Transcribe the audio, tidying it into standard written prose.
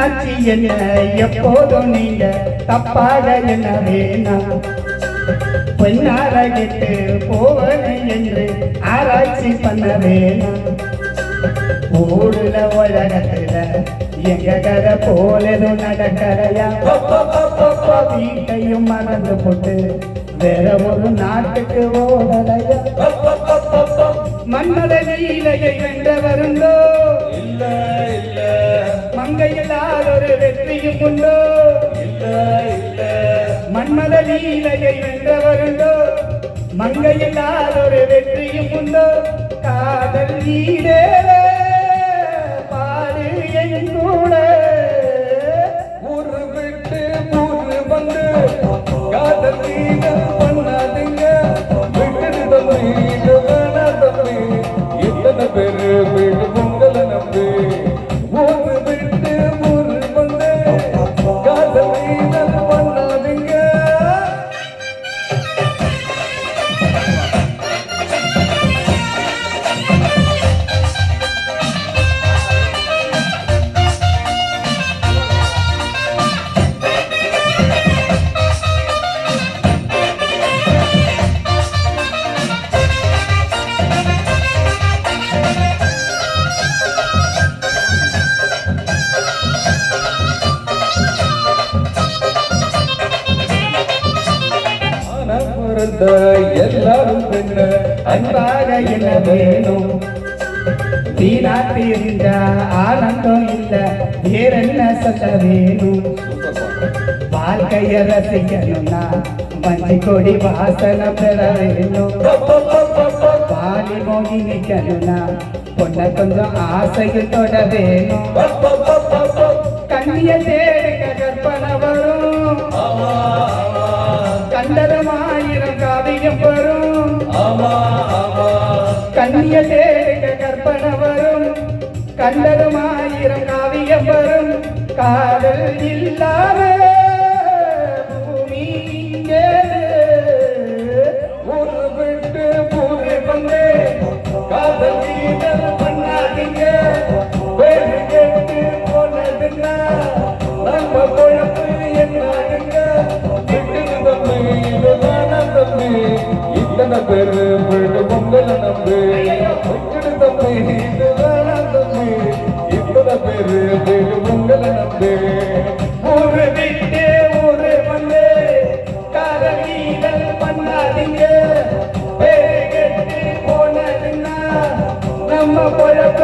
என்னாச்சு என்ன எப்போதும் நீங்க தப்பாக என்ன வேணாம் பொன்னார கெட்டு போவனே என்று ஆராய்ச்சி பண்ண வேணாம் ஊருல உலகத்துல எங்க கதை போலதும் நடக்கலையா வீட்டையும் மறந்து போட்டு வேற ஒரு நாட்டுக்கு ஓடலையா மன்மத லீலையை வென்றவருண்டோ இல்ல இல்ல மங்கையிலால் ஒரு வெற்றியும் உண்டோ இல்ல இல்ல மன்மத லீலையை வென்றவருண்டோ மங்கையிலால் ஒரு வெற்றியும் உண்டோ காதல் வீடே பாடு என் கூட ஊரு விட்டு ஊரு வந்து காதல் நீங்க பண்ணாதீங்க விட்டுடு தம்பி இது வேணா தம்பி எத்தனை பேரு வீடு உங்களை நம்பி ஊரு விட்டு ஊரு வந்து காதல் நீங்க பண்ணாதீங்க எல்லாரும் பெண்ணு அன்பாக என்ன வேணும் வீணாத்தி இருந்த ஆனந்தம் இல்ல வேறென்ன சொல்ல வேணும் வாழ்க்கைய ரசிக்கணும்னா மஞ்சி கொடி வாசனை பெற வேணும் பாலி மோகி நிக்கணும்னா பொண்ண கொஞ்சம் ஆசையில் தொட வேணும் கண்ணிய தேடுக கற்பனை வரும் கண்டதமாயிரம் காவியம் வரும் கண்ணிய தேடுக கற்பனை வரும் கண்டதமாயிரம் காவியம் வரும் காதல் இல்லாம பூமி ஊரு விட்டு ஊரு வந்து காதல் நீங்க பண்ணாதீங்க வேறு கேட்டு போனதுன்னா நம்ம குழப்பு என்னாதுங்க விட்டுடு தம்பி இது வேணா தம்பி இத்தனை பேரு வீடு உங்களை நம்பி விட்டுடு தம்பி இது வேணா தம்பி இத்தனை பேரு வீடு உங்களை நம்பி ஊரு விட்டு ஊரு வந்து காதல் நீங்கள் பண்ணாதீங்க வேறு கெட்டு போனதுன்னா நம்ம குழப்ப